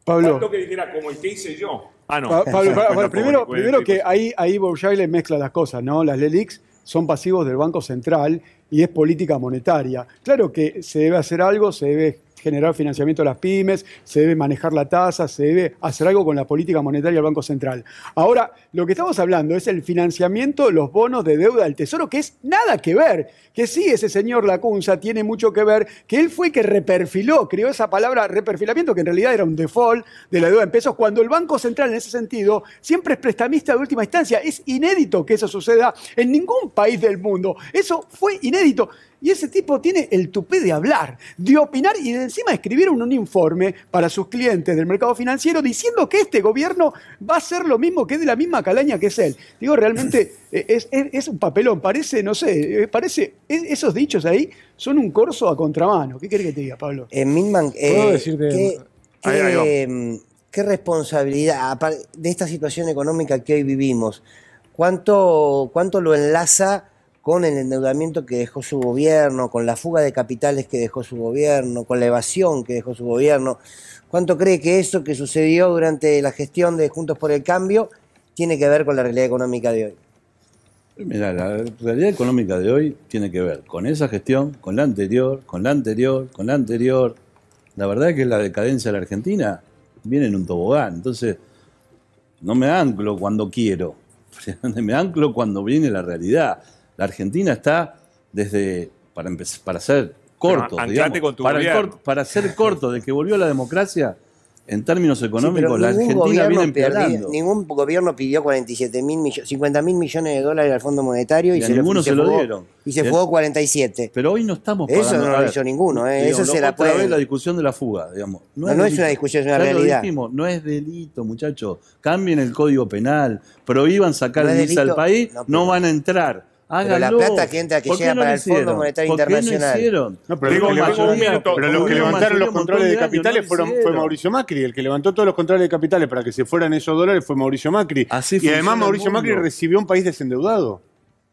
Pablo. Faltó que dijera como el que hice yo. Ah, no. Pablo, Bueno, primero público, que ahí Burchard mezcla las cosas, ¿no? Las LELIX son pasivos del Banco Central y es política monetaria. Claro que se debe hacer algo, se debe generar financiamiento a las pymes, se debe manejar la tasa, se debe hacer algo con la política monetaria del Banco Central. Ahora, lo que estamos hablando es el financiamiento, los bonos de deuda del Tesoro, que es nada que ver, que sí ese señor Lacunza tiene mucho que ver, que él fue que reperfiló, creó esa palabra reperfilamiento, que en realidad era un default de la deuda en pesos, cuando el Banco Central en ese sentido siempre es prestamista de última instancia. Es inédito que eso suceda en ningún país del mundo. Eso fue inédito. Y ese tipo tiene el tupé de hablar, de opinar y de encima escribir un informe para sus clientes del mercado financiero diciendo que este gobierno va a hacer lo mismo, que es de la misma calaña que es él. Digo, realmente es un papelón, parece, no sé, esos dichos ahí son un corso a contramano. ¿Qué querés que te diga, Pablo? Milman, ¿Puedo decirte- ¿qué responsabilidad, de esta situación económica que hoy vivimos, cuánto lo enlaza con el endeudamiento que dejó su gobierno, con la fuga de capitales que dejó su gobierno, con la evasión que dejó su gobierno? ¿Cuánto cree que eso que sucedió durante la gestión de Juntos por el Cambio tiene que ver con la realidad económica de hoy? Mira, la realidad económica de hoy tiene que ver con esa gestión, con la anterior, con la anterior, con la anterior. La verdad es que la decadencia de la Argentina viene en un tobogán. Entonces, no me anclo cuando quiero, me anclo cuando viene la realidad. La Argentina está para ser cortos, anclate digamos, con tu gobierno. para ser corto, de que volvió la democracia, en términos económicos, Sí, la Argentina viene empeorando. Ningún gobierno pidió 50 mil millones de dólares al Fondo Monetario y, a ninguno se lo dieron. Y se fugó 47. Pero hoy no estamos pagando. Eso no lo hizo ninguno. Eso se la otra puede. vez la discusión de la fuga, digamos. No es una discusión, es una realidad. Lo dijimos, no es delito, muchachos. Cambien el Código Penal, prohíban sacar No es divisa del delito, país, no, no van a entrar. Pero la plata que entra, que llega para el Fondo Monetario Internacional. ¿Por qué no hicieron? No, pero los que levantaron los controles de capitales fue Mauricio Macri. El que levantó todos los controles de capitales para que se fueran esos dólares fue Mauricio Macri. Y además Mauricio Macri recibió un país desendeudado.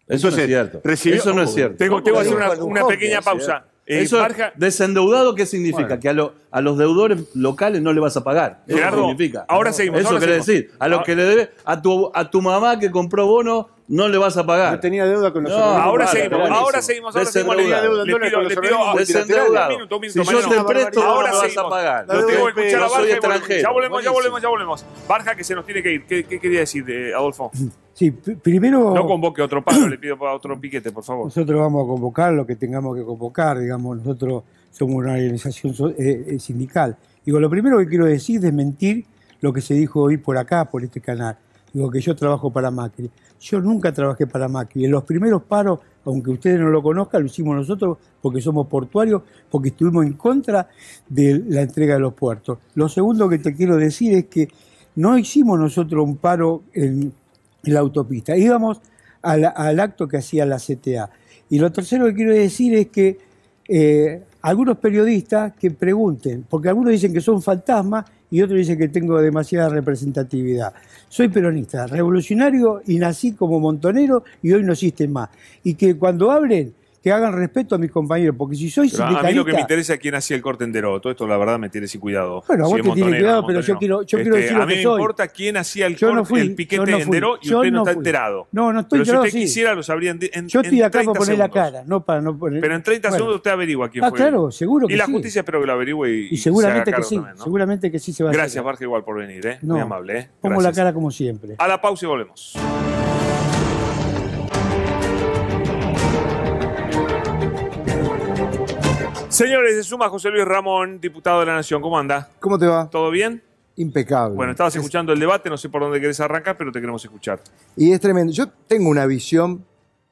Eso no es cierto. Eso no es cierto. Tengo que hacer una pequeña pausa. Eso, desendeudado, ¿qué significa? Bueno. Que a los deudores locales no le vas a pagar. Eso Gerardo, significa. Ahora seguimos. Eso quiere decir, a los que le debes, a tu mamá que compró bono, no le vas a pagar. No tenía deuda con los ahora seguimos. Le pido un minuto. Si yo te presto, ahora no me vas a pagar. Lo tengo que escuchar a soy Barja. extranjero. Ya volvemos. Barja, que se nos tiene que ir. ¿Qué quería decir, Adolfo? Sí, primero... No convoque otro palo, le pido otro piquete, por favor. Nosotros vamos a convocar lo que tengamos que convocar, digamos, nosotros somos una organización sindical. Digo, lo primero que quiero decir es desmentir lo que se dijo hoy por acá, por este canal. Digo, que yo trabajo para Macri. Yo nunca trabajé para Macri. En los primeros paros, aunque ustedes no lo conozcan, lo hicimos nosotros porque somos portuarios, porque estuvimos en contra de la entrega de los puertos. Lo segundo que te quiero decir es que no hicimos nosotros un paro en la autopista. Íbamos al acto que hacía la CTA. Y lo tercero que quiero decir es que algunos periodistas que pregunten, porque algunos dicen que son fantasmas y otros dicen que tengo demasiada representatividad. Soy peronista, revolucionario y nací como montonero y hoy no existe más. Y que cuando hablen, que hagan respeto a mis compañeros, porque si soy sindicalista... A mí lo que me interesa es quién hacía el corte entero. Todo esto, la verdad, me tiene sin cuidado. Bueno, a vos te tiene cuidado, pero yo quiero decir lo que soy. A mí me importa quién hacía el corte, el piquete entero y usted no está enterado. No estoy enterado, pero si usted quisiera, lo sabría en yo estoy acá para poner la segundos. cara, no para no poner... Pero en 30 segundos usted averigua quién fue. Claro, seguro que sí. Y la justicia espero que lo averigüe y seguramente se haga que sí, también, ¿no? seguramente que sí se va a hacer. Gracias, Barja, igual por venir, ¿eh? No, muy amable, ¿eh? Pongo la cara como siempre. A la pausa y volvemos. Señores, se suma José Luis Ramón, diputado de la Nación. ¿Cómo anda? ¿Cómo te va? ¿Todo bien? Impecable. Bueno, estabas escuchando el debate, no sé por dónde querés arrancar, pero te queremos escuchar. Y es tremendo. Yo tengo una visión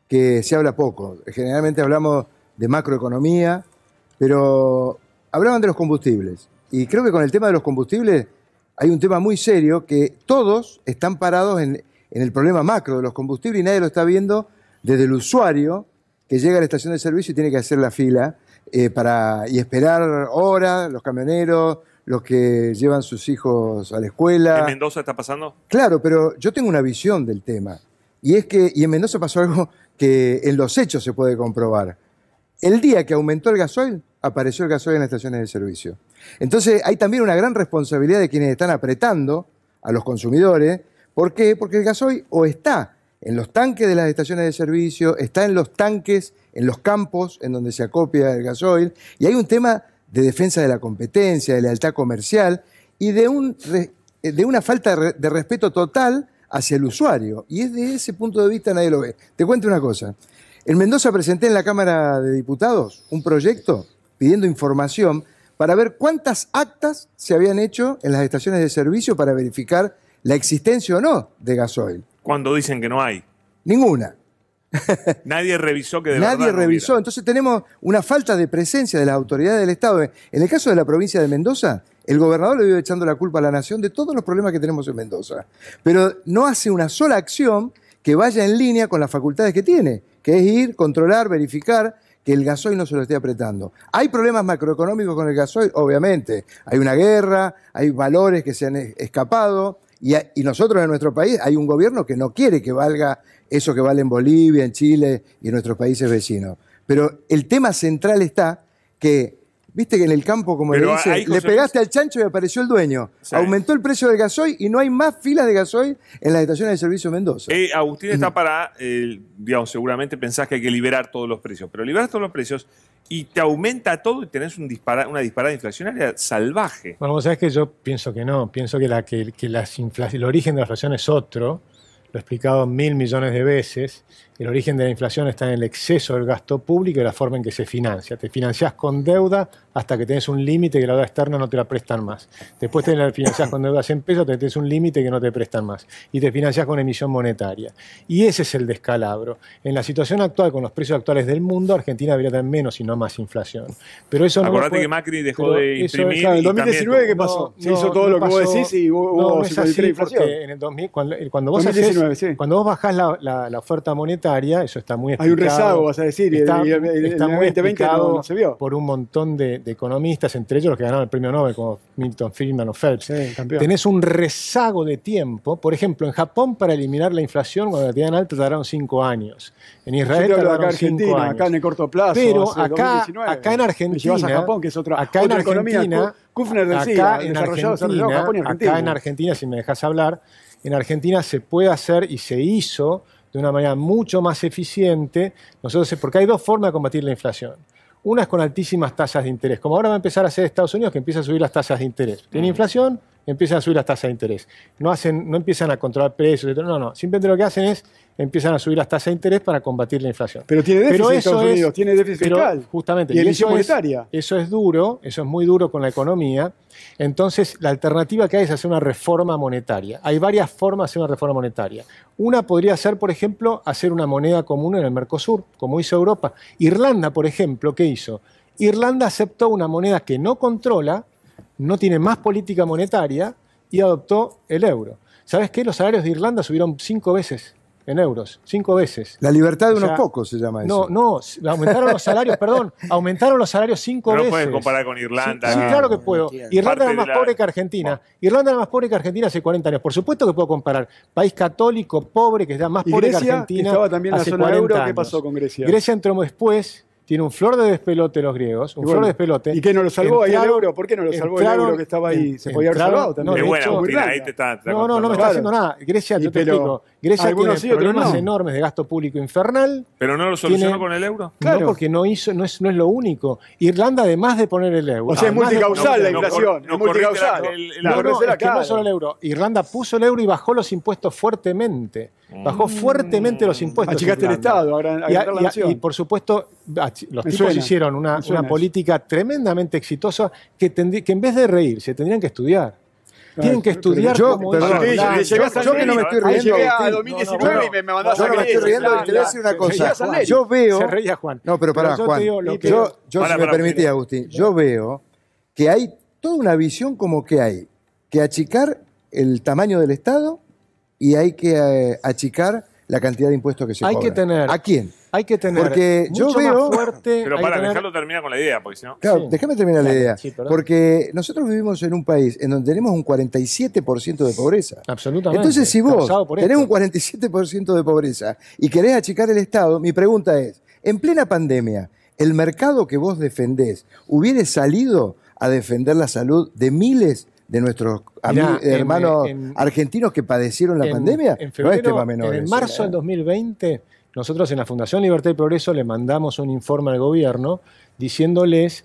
que se habla poco. Generalmente hablamos de macroeconomía, pero hablaban de los combustibles. Y creo que con el tema de los combustibles hay un tema muy serio que todos están parados en el problema macro de los combustibles y nadie lo está viendo desde el usuario que llega a la estación de servicio y tiene que hacer la fila y esperar horas, los camioneros, los que llevan sus hijos a la escuela. ¿En Mendoza está pasando? Claro, pero yo tengo una visión del tema. Y es que, y en Mendoza pasó algo que en los hechos se puede comprobar. El día que aumentó el gasoil, apareció el gasoil en las estaciones de servicio. Entonces hay también una gran responsabilidad de quienes están apretando a los consumidores. ¿Por qué? Porque el gasoil o está en los tanques de las estaciones de servicio, está en los tanques, en los campos en donde se acopia el gasoil, y hay un tema de defensa de la competencia, de lealtad comercial y de una falta de respeto total hacia el usuario. Y desde ese punto de vista nadie lo ve. Te cuento una cosa. En Mendoza presenté en la Cámara de Diputados un proyecto pidiendo información para ver cuántas actas se habían hecho en las estaciones de servicio para verificar la existencia o no de gasoil. Cuando dicen que no hay. Ninguna. Nadie revisó que de verdad Nadie no revisó. hubiera. Entonces tenemos una falta de presencia de las autoridades del Estado. En el caso de la provincia de Mendoza, el gobernador le vive echando la culpa a la nación de todos los problemas que tenemos en Mendoza. Pero no hace una sola acción que vaya en línea con las facultades que tiene, que es ir, controlar, verificar que el gasoil no se lo esté apretando. ¿Hay problemas macroeconómicos con el gasoil? Obviamente. Hay una guerra, hay valores que se han escapado. Y nosotros en nuestro país hay un gobierno que no quiere que valga eso que vale en Bolivia, en Chile y en nuestros países vecinos. Pero el tema central está que, viste que en el campo, como le dice, le pegaste al chancho y apareció el dueño. Sí. Aumentó el precio del gasoil y no hay más filas de gasoil en las estaciones de servicio de Mendoza. Agustín está para, digamos, seguramente pensás que hay que liberar todos los precios, pero liberas todos los precios y te aumenta todo y tenés una disparada inflacionaria salvaje. Bueno, vos sabés que yo pienso que no, pienso que el origen de la inflación es otro, lo he explicado 1000 millones de veces, El origen de la inflación está en el exceso del gasto público y la forma en que se financia. Te financiás con deuda hasta que tenés un límite que la deuda externa no te la prestan más. Después te financiás con deudas en pesos, tenés un límite que no te prestan más. Y te financiás con emisión monetaria. Y ese es el descalabro. En la situación actual, con los precios actuales del mundo, Argentina debería tener menos y no más inflación. Pero eso Acordate que Macri dejó de imprimir. Claro, en 2019, ¿qué pasó? Se hizo todo lo que vos decís y hubo no es así, inflación. porque en el 2000, cuando vos bajás la oferta monetaria, eso está muy explicado. Hay un rezago, vas a decir, y está el muy 2020 no se vio. Por un montón de economistas, entre ellos los que ganaron el premio Nobel, como Milton Friedman o Phelps. Sí, campeón. Tenés un rezago de tiempo. Por ejemplo, en Japón, para eliminar la inflación, cuando la tenían alta, tardaron 5 años. En Israel tardaron 5 años. Acá en el corto plazo. Pero acá en Argentina. Me llevas a Japón, que es otra economía. Kufner decía, desarrollado Japón y Argentina. Acá en Argentina, si me dejas hablar, en Argentina se puede hacer y se hizo de una manera mucho más eficiente, porque hay dos formas de combatir la inflación. Una es con altísimas tasas de interés, como ahora va a empezar a hacer Estados Unidos, que empieza a subir las tasas de interés. Tiene inflación, empiezan a subir las tasas de interés. No empiezan a controlar precios, no. Simplemente lo que hacen es empiezan a subir las tasas de interés para combatir la inflación. Pero tiene déficit Estados Unidos, tiene déficit fiscal. Justamente. Y emisión monetaria. Eso es duro, eso es muy duro con la economía. Entonces, la alternativa que hay es hacer una reforma monetaria. Hay varias formas de hacer una reforma monetaria. Una podría ser, por ejemplo, hacer una moneda común en el Mercosur, como hizo Europa. Irlanda, por ejemplo, ¿qué hizo? Irlanda aceptó una moneda que no controla, no tiene más política monetaria y adoptó el euro. ¿Sabes qué? Los salarios de Irlanda subieron 5 veces en euros, 5 veces. La libertad de unos pocos se llama eso. No, aumentaron los salarios, aumentaron los salarios 5 veces. No puedes comparar con Irlanda. Sí, claro que puedo. Irlanda era más pobre que Argentina. Irlanda era más pobre que Argentina hace 40 años. Por supuesto que puedo comparar. País católico, pobre, que está más pobre que Argentina. Estaba también en la zona euro. ¿Qué pasó con Grecia? Grecia entró después. Tiene un flor de despelote los griegos, flor de despelote. ¿Y qué no lo salvó ahí el euro? ¿Por qué no lo salvó el euro que estaba ahí? Se podía haber salvado también. No me está haciendo nada. Grecia, yo te explico. Grecia tiene problemas enormes de gasto público infernal. ¿Pero no lo solucionó con el euro? Claro. No, porque no es lo único. Irlanda, además de poner el euro... O sea, es multicausal la inflación. Es multicausal. Es que no es solo el euro. Irlanda puso el euro y bajó los impuestos fuertemente. Bajó fuertemente los impuestos. Achicaste el Estado, agrandaste la nación. Y por supuesto, los tipos hicieron una política tremendamente exitosa que en vez de reírse tendrían que estudiar. Tienen que estudiar yo que no me estoy riendo. Llegué a 2019 y me mandás a no me estoy riendo y te voy a decir una cosa. Yo veo... Se reía Juan. No, pero pará, Juan. Yo si me permitís, Agustín, yo veo que hay toda una visión como que hay que achicar el tamaño del Estado y hay que achicar la cantidad de impuestos que se cobran. Hay que tener. ¿A quién? Hay que tener. Porque yo veo. Pero para dejarlo terminar con la idea, porque si no. Claro, sí. Déjame terminar la idea. Sí, porque nosotros vivimos en un país en donde tenemos un 47% de pobreza. Absolutamente. Entonces, si vos tenés un 47% de pobreza y querés achicar el Estado, mi pregunta es: en plena pandemia, ¿el mercado que vos defendés hubiera salido a defender la salud de miles de nuestros hermanos argentinos que padecieron la pandemia? En febrero, no es tema menor. En marzo del 2020, nosotros en la Fundación Libertad y Progreso le mandamos un informe al gobierno diciéndoles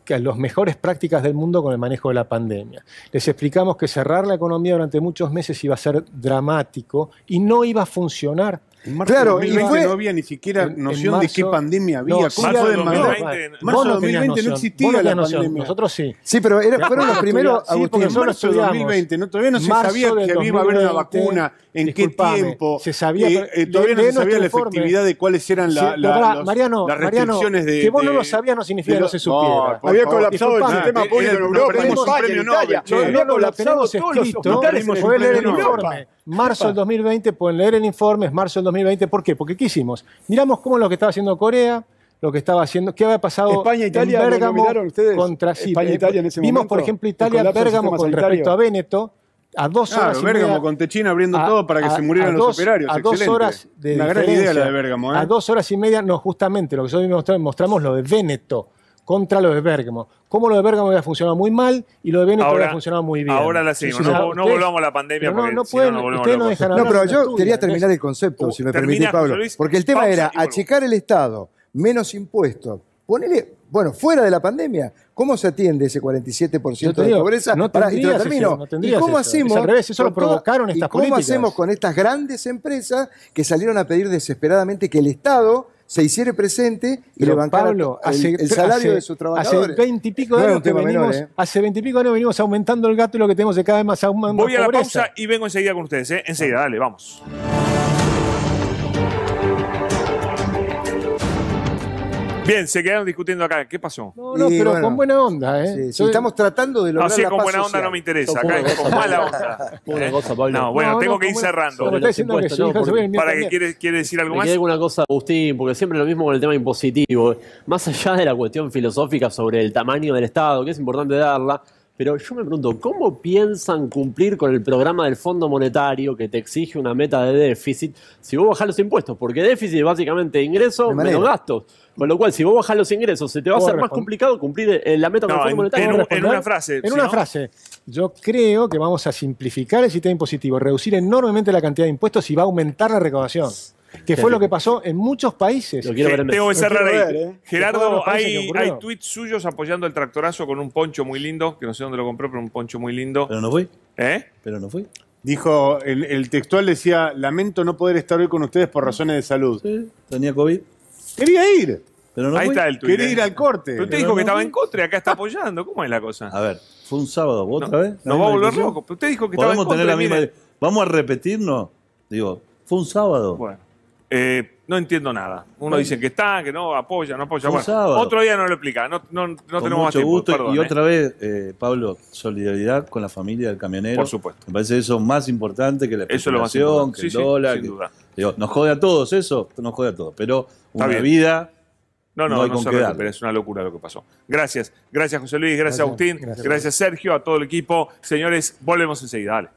que las mejores prácticas del mundo con el manejo de la pandemia. Les explicamos que cerrar la economía durante muchos meses iba a ser dramático y no iba a funcionar. En marzo de 2020 no había ni siquiera noción de qué pandemia había. Marzo de 2020 no existía la pandemia. Nosotros sí. Sí, pero fueron los primeros, Agustín. En marzo de 2020 todavía no se sabía que iba a haber una vacuna, en qué tiempo. Se sabía, todavía no se sabía la efectividad de cuáles eran las restricciones de... Que vos no lo sabías no significa que no se supiera. Había colapsado el sistema público en Europa, en España, en Italia. Había colapsado todos los hospitales. Podés leer el informe. Marzo del 2020, pueden leer el informe, es marzo del 2020. ¿Por qué? Porque ¿qué hicimos? Miramos cómo lo que estaba haciendo Corea, lo que estaba haciendo, qué había pasado España, Italia, en Bérgamo ustedes? contra España, Italia en ese vimos, momento, por ejemplo, Italia, Bérgamo con respecto a Véneto, a 2 horas y Bérgamo media, con Techín abriendo todo para que se murieran los operarios. A 2 horas de una gran idea la de Bérgamo. A 2 horas y media, no, justamente, lo que nosotros mostramos lo de Véneto contra lo de Bérgamo. Cómo lo de Bérgamo había funcionado muy mal y lo de Véneto había funcionado muy bien. Ahora la seguimos. No volvamos a la pandemia porque no pueden, ustedes no dejan hablar. No, pero yo quería terminar el concepto, si me permitís, Pablo. Porque el tema era achicar el Estado, menos impuestos. Bueno, fuera de la pandemia, ¿cómo se atiende ese 47% de pobreza? No ¿Y cómo hacemos? Es al revés, eso lo provocaron estas políticas. ¿Y cómo hacemos con estas grandes empresas que salieron a pedir desesperadamente que el Estado se hiciera presente y le bancara el salario de sus trabajadores? Hace 20 y pico de años venimos aumentando el gasto y lo que tenemos es cada vez más aumento. Voy a la pausa y vengo enseguida con ustedes. Enseguida, dale, vamos. Bien, se quedaron discutiendo acá. ¿Qué pasó? No, pero con buena onda, ¿eh? Sí, estamos tratando de lograr la paz con buena social. onda no me interesa. Acá es con mala onda. Una cosa, Pablo. No, bueno, tengo que ir cerrando. ¿Para que quiere decir algo más? Me quedé con una cosa, Agustín, porque siempre lo mismo con el tema impositivo. Más allá de la cuestión filosófica sobre el tamaño del Estado, que es importante darla, pero yo me pregunto, ¿cómo piensan cumplir con el programa del Fondo Monetario que te exige una meta de déficit si vos bajás los impuestos? Porque déficit es básicamente ingresos menos gastos. Con lo cual, si vos bajás los ingresos, se te va a hacer más complicado cumplir la meta con el Fondo Monetario. En una frase. Yo creo que vamos a simplificar el sistema impositivo, reducir enormemente la cantidad de impuestos y va a aumentar la recaudación. Que fue lo que pasó en muchos países. Tengo que cerrar ahí. Gerardo, hay tweets suyos apoyando el tractorazo con un poncho muy lindo, que no sé dónde lo compró, pero un poncho muy lindo. Pero no fui. Pero no fui. Dijo, el textual decía, lamento no poder estar hoy con ustedes por razones de salud. Sí, tenía COVID. Quería ir. Pero no ahí fui. está el tweet. Quería ir al corte. Pero usted dijo que estaba en contra y acá está apoyando. ¿Cómo es la cosa? A ver, fue un sábado. ¿Otra vez? Nos va a volver loco. Pero usted dijo que estaba en contra. Tener la misma... ¿Vamos a repetirnos? Digo, fue un sábado. Bueno. No entiendo nada. Uno dice que está, que no apoya, no apoya. Bueno, sábado. Otro día no lo explica. No tenemos más tiempo. Gusto. Perdón, y otra vez, Pablo, solidaridad con la familia del camionero. Por supuesto. Me parece eso más importante que la especulación, que el dólar. Sin duda. Digo, nos jode a todos eso, nos jode a todos. Pero una vida... No se recupera, es una locura lo que pasó. Gracias José Luis, gracias Agustín, gracias Sergio, a todo el equipo. Señores, volvemos enseguida, dale.